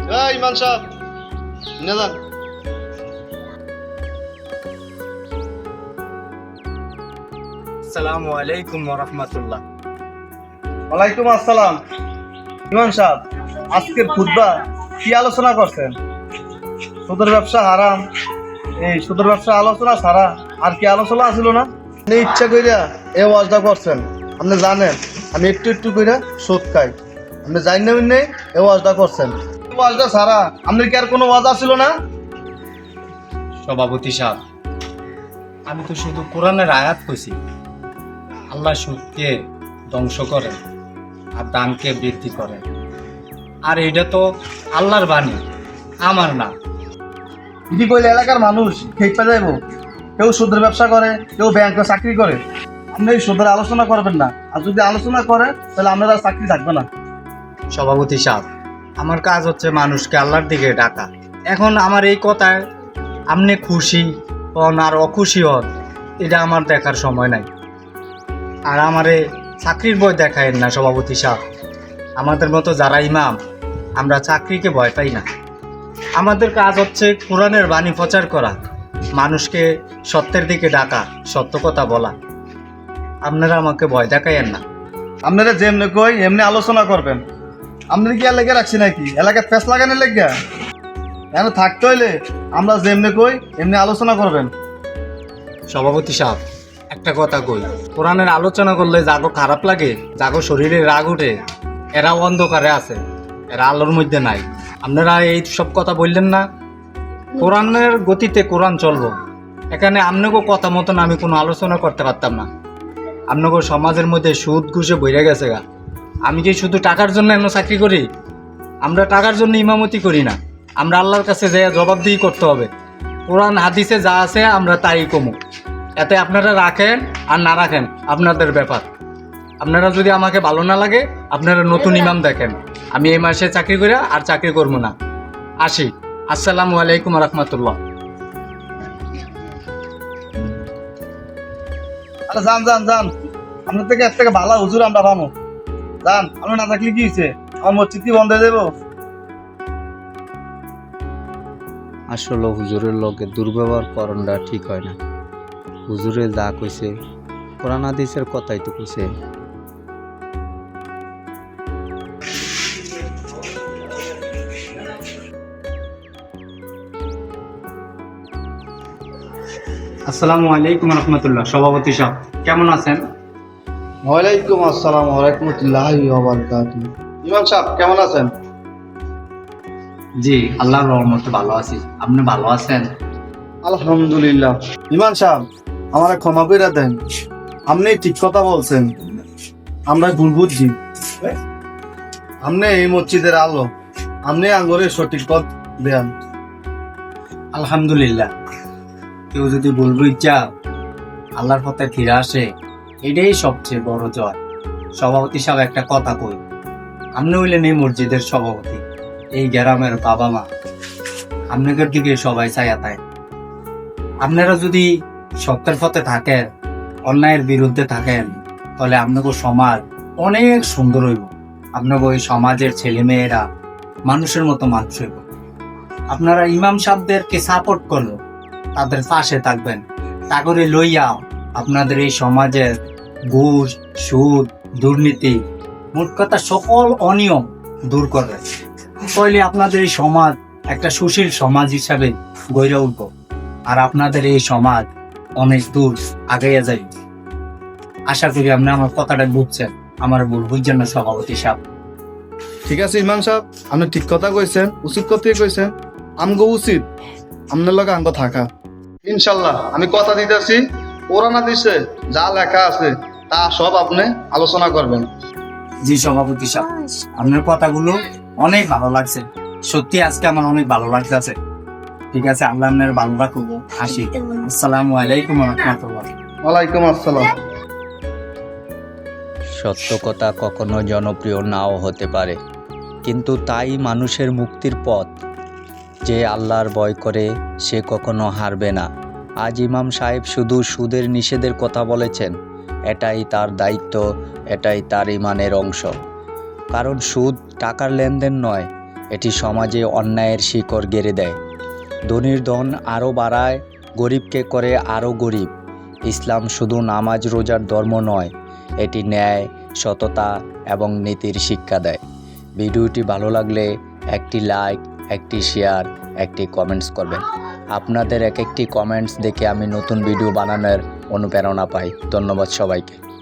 ইমান সাহেব নিয়ে যান। আসসালামু আলাইকুম ওয়া রাহমাতুল্লাহ। ওয়ালাইকুম আসসালাম। ইমান সাহেব, আজকের খুতবা কি আলোচনা করছেন? সুদের ব্যবসা হারাম, এই সুদের ব্যবসা আলোচনা ছাড়া আর কি আলোচনা ছিল না? আপনি ইচ্ছা কইরা এই ওয়াজটা করছেন। আপনি জানেন আমি একটু একটু কইরা সুদ খাই। আপনি জানেন নেই এই ওয়াজটা করছেন। এই ওয়াজটা ছাড়া আপনার কি আর কোনো ওয়াজ ছিল না? সভাপতি সাহেব, আমি তো শুধু কোরআনের আয়াত কইছি। আল্লাহ সুদকে ধ্বংস করেন আর দানকে বৃদ্ধি করেন, আর এটা তো আল্লাহর বাণী, আমার না। কি কইলে এলাকার মানুষ খেপে যাইব। কেউ সুদের ব্যবসা করে, কেউ ব্যাংকে চাকরি করে। আপনি এই সুদের আলোচনা করবেন না, আর যদি আলোচনা করে তাহলে আপনার আর চাকরি থাকবে না। সভাপতি সাহেব, আমার কাজ হচ্ছে মানুষকে আল্লাহর দিকে ডাকা। এখন আমার এই কথায় আপনি খুশি হন আর অখুশি হন, এটা আমার দেখার সময় নাই। আর আমারে চাকরির ভয় দেখায়েন না সভাপতি সাহেব। আমাদের মতো যারা ইমাম, আমরা চাকরিকে ভয় পাই না। আমাদের কাজ হচ্ছে কোরআনের বাণী প্রচার করা, মানুষকে সত্যের দিকে ডাকা, সত্য কথা বলা। আপনারা আমাকে ভয় দেখায়েন না। আপনারা যেমনি কই এমনি আলোচনা করবেন। আপনার কি আর লেগে রাখছি নাকি এলাকায় ফেস লাগানোর লেগে? এখন থাকতে হইলে আমরা যেমনি কই এমনি আলোচনা করবেন। সভাপতি সাহেব, একটা কথা কই, কোরআনের আলোচনা করলে যাগো খারাপ লাগে, যাগো শরীরে রাগ উঠে, এরা অন্ধকারে আছে, এরা আলোর মধ্যে নাই। আপনারা এই সব কথা বললেন না। কোরআনের গতিতে কোরআন চলবো। এখানে আপনাকে কথা মতন আমি কোনো আলোচনা করতে পারতাম না। আপনাকে সমাজের মধ্যে সুদ ঘুষে বইরে গেছে গা। আমি কি শুধু টাকার জন্য এমন চাকরি করি? আমরা টাকার জন্য ইমামতি করি না। আমরা আল্লাহর কাছে যে জবাবদিহি করতে হবে। কোরআন হাদিসে যা আছে আমরা তাই কমু। এতে আপনারা রাখেন আর না রাখেন আপনাদের ব্যাপার। আপনারা যদি আমাকে ভালো না লাগে, আপনারা নতুন ইমাম দেখেন। আমি এই মাসে চাকরি করে আর চাকরি করবো না। আসি। আসসালামু আলাইকুম রহমতুল্লাহ। আরে যান যান যান, আপনার থেকে এর থেকে ভালো হুজুর আমরা পাবো। যান, আপনি না থাকলে কি হয়েছে? আমার মসজিদ কি বন্ধ হয়ে যাবো? আসলে হুজুরের লগে দুর্ব্যবহার করণটা ঠিক হয় না। হুজুরে যা কইছে কোরআন হাদিসের কথাই তো কইছে। আসসালামু আলাইকুম রহমতুল্লাহ। সভাপতি সাহেব কেমন আছেন? ওয়ালাইকুম আসসালাম ওয়া রাহমাতুল্লাহি ওয়া বারাকাতুহু। ইমাম সাহেব কেমন আছেন? জি, আল্লাহর রহমতে ভালো আছি। আপনি ভালো আছেন? আলহামদুলিল্লাহ। ইমান সাহেব, আমারে ক্ষমা করে দেন। আপনি ঠিক কথা বলছেন, আমরা ভুল বুঝছি। আপনি এই মসজিদের আলো, আপনি আঙ্গরের সঠিক পথ দেন। আলহামদুলিল্লাহ। কেউ যদি বলবো ইচ্ছা আল্লাহর পথে ফিরে আসে, এটাই সবচেয়ে বড় জয়। সভাপতি সাহেব, একটা কথা কই, আপনি হইলেন এই মসজিদের সভাপতি, এই গ্রামের বাবা মা। আপনাদের দিকে সবাই চাইয়া তাই। আপনারা যদি সত্যের পথে থাকেন, অন্যায়ের বিরুদ্ধে থাকেন, তাহলে আপনাকে সমাজ অনেক সুন্দর হইব। আপনাকে ওই সমাজের ছেলে মেয়েরা মানুষের মতো মানুষ হইব। আপনারা ইমাম সাহেবদেরকে সাপোর্ট করলো, তাদের পাশে থাকবেন, তাগরে লইয়া আপনাদের এই সমাজের ঘুষ, সুদ, দুর্নীতি, মোট কথা সকল অনিয়ম দূর করবে। তাহলে আপনাদের এই সমাজ একটা সুশীল সমাজ হিসাবে গড়ে উঠব, আর আপনাদের এই সমাজ অনেক দূর আগাইয়া যাবে। আশা করি আপনি আমার কথাটা বুঝছেন। আমার ভুল বুঝছেন না সভাপতি সাহেব। ঠিক আছে ইমাম সাহেব, আপনি ঠিক কথা কইছেন, উচিত কথাই কইছেন। আমগো উচিত আপনার লগে আঙ্গ থাকা। ইনশাল্লাহ আমি কথা দিতেছি, কোরআন হাদিসে যা লেখা আছে তা সব আপনি আলোচনা করবেন। জি সভাপতি সাহেব, আপনার কথাগুলো অনেক ভালো লাগছে। সত্যি আজকে আমার অনেক ভালো লাগতেছে। ঠিক আছে, আল্লাহ আপনার ভালো রাখুন। আসি। আসসালামু আলাইকুম রহমতুল্লাহ। ওয়ালাইকুম আসসালাম। সত্য কথা কখনো জনপ্রিয় নাও হতে পারে, কিন্তু তাই মানুষের মুক্তির পথ। যে আল্লাহর ভয় করে সে কখনো হারবে না। আজ ইমাম সাহেব শুধু সুদের নিষেধের কথা বলেছেন, এটাই তার দায়িত্ব, এটাই তার ইমানের অংশ। কারণ সুদ টাকার লেনদেন নয়, এটি সমাজে অন্যায়ের শিকড় গেড়ে দেয়। ধনীর ধন আরও বাড়ায়, গরিবকে করে আরও গরিব। ইসলাম শুধু নামাজ রোজার ধর্ম নয়, এটি ন্যায়, সততা এবং নীতির শিক্ষা দেয়। ভিডিওটি ভালো লাগলে একটি লাইক, একটি শেয়ার, একটি কমেন্টস করবেন। আপনাদের এক একটি কমেন্টস দেখে আমি নতুন ভিডিও বানানোর অনুপ্রেরণা পাই। ধন্যবাদ সবাইকে।